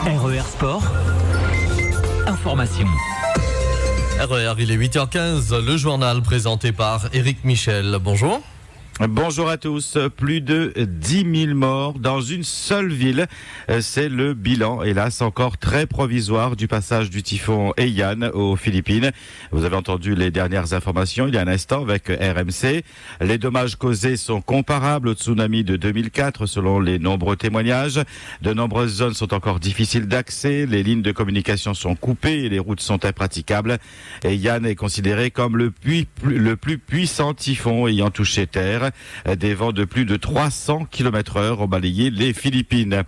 RER Sport, information. RER, il est 8h15, le journal présenté par Éric Michel. Bonjour. Bonjour à tous. Plus de 10 000 morts dans une seule ville. C'est le bilan, hélas, encore très provisoire du passage du typhon Haiyan aux Philippines. Vous avez entendu les dernières informations il y a un instant avec RMC. Les dommages causés sont comparables au tsunami de 2004 selon les nombreux témoignages. De nombreuses zones sont encore difficiles d'accès. Les lignes de communication sont coupées et les routes sont impraticables. Haiyan est considéré comme le plus puissant typhon ayant touché terre. Des vents de plus de 300 km/h ont balayé les Philippines.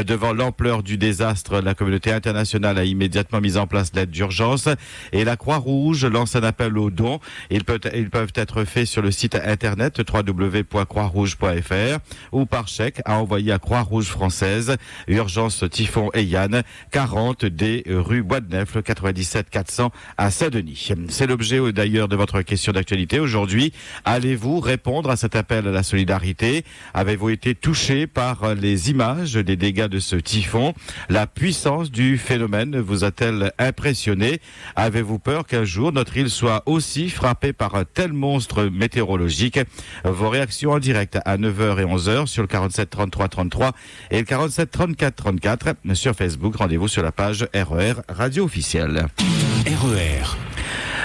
Devant l'ampleur du désastre, la communauté internationale a immédiatement mis en place l'aide d'urgence et la Croix-Rouge lance un appel aux dons. Ils peuvent être faits sur le site internet www.croixrouge.fr ou par chèque à envoyer à Croix-Rouge française, urgence typhon Haiyan, 40 des rue Bois de Nefle, 97 400 à Saint-Denis. C'est l'objet d'ailleurs de votre question d'actualité aujourd'hui. Allez-vous répondre à cet appel à la solidarité? Avez-vous été touché par les images des dégâts de ce typhon? La puissance du phénomène vous a-t-elle impressionné? Avez-vous peur qu'un jour notre île soit aussi frappée par un tel monstre météorologique? Vos réactions en direct à 9h et 11h sur le 47 33 33 et le 47 34 34 sur Facebook. Rendez-vous sur la page RER Radio Officielle. RER.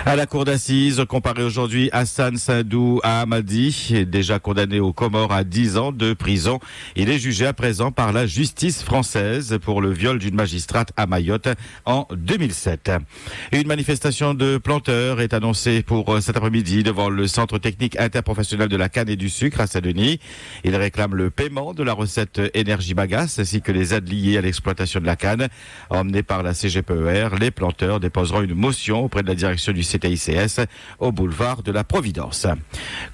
À la cour d'assises, comparé aujourd'hui Hassan Sindou Ahmadi, déjà condamné aux Comores à 10 ans de prison. Il est jugé à présent par la justice française pour le viol d'une magistrate à Mayotte en 2007. Une manifestation de planteurs est annoncée pour cet après-midi devant le Centre technique interprofessionnel de la canne et du sucre à Saint-Denis. Ils réclament le paiement de la recette énergie bagasse ainsi que les aides liées à l'exploitation de la canne. Emmenés par la CGPER, les planteurs déposeront une motion auprès de la direction du CTICS au boulevard de la Providence.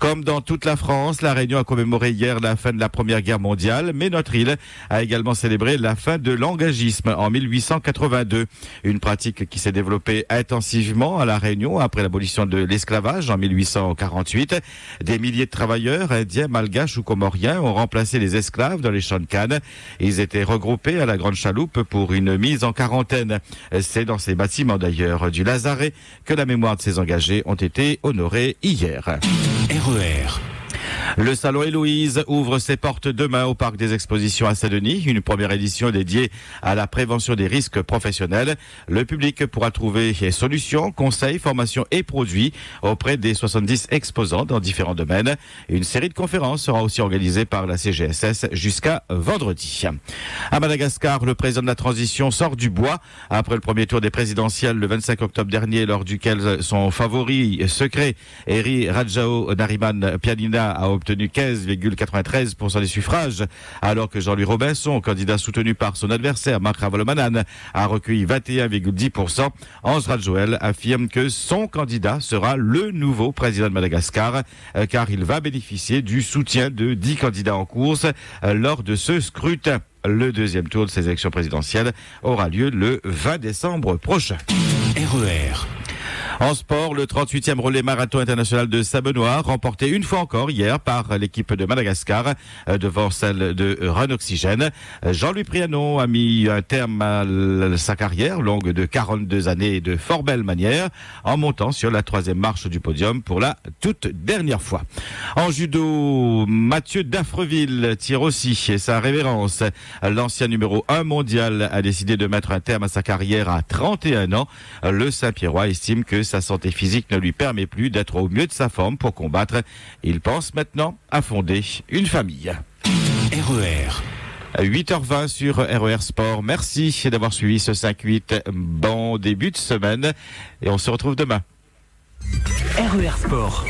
Comme dans toute la France, la Réunion a commémoré hier la fin de la Première Guerre mondiale, mais notre île a également célébré la fin de l'engagisme en 1882. Une pratique qui s'est développée intensivement à la Réunion après l'abolition de l'esclavage en 1848. Des milliers de travailleurs indiens, malgaches ou comoriens ont remplacé les esclaves dans les champs de canne. Ils étaient regroupés à la Grande Chaloupe pour une mise en quarantaine. C'est dans ces bâtiments d'ailleurs du Lazaret que la mémoire de ces engagés ont été honorés hier. RER. Le salon Héloïse ouvre ses portes demain au parc des expositions à Saint-Denis, une première édition dédiée à la prévention des risques professionnels. Le public pourra trouver solutions, conseils, formations et produits auprès des 70 exposants dans différents domaines. Une série de conférences sera aussi organisée par la CGSS jusqu'à vendredi. À Madagascar, le président de la transition sort du bois après le premier tour des présidentielles le 25 octobre dernier, lors duquel son favori secret, Eri Rajao Nariman Pianina, a obtenu 15,93% des suffrages, alors que Jean-Louis Robinson, candidat soutenu par son adversaire Marc Ravalomanan, a recueilli 21,10%. Ange Radjoel affirme que son candidat sera le nouveau président de Madagascar, car il va bénéficier du soutien de 10 candidats en course lors de ce scrutin. Le deuxième tour de ces élections présidentielles aura lieu le 20 décembre prochain. RER. En sport, le 38e relais marathon international de Saint-Benoît, remporté une fois encore hier par l'équipe de Madagascar devant celle de Run Oxygène. Jean-Louis Priano a mis un terme à sa carrière longue de 42 années de fort belle manière en montant sur la 3e marche du podium pour la toute dernière fois. En judo, Mathieu Daffreville tire aussi sa révérence. L'ancien numéro 1 mondial a décidé de mettre un terme à sa carrière à 31 ans. Le Saint-Pierrois estime que sa santé physique ne lui permet plus d'être au mieux de sa forme pour combattre. Il pense maintenant à fonder une famille. RER. 8h20 sur RER Sport. Merci d'avoir suivi ce 5-8. Bon début de semaine et on se retrouve demain. RER Sport.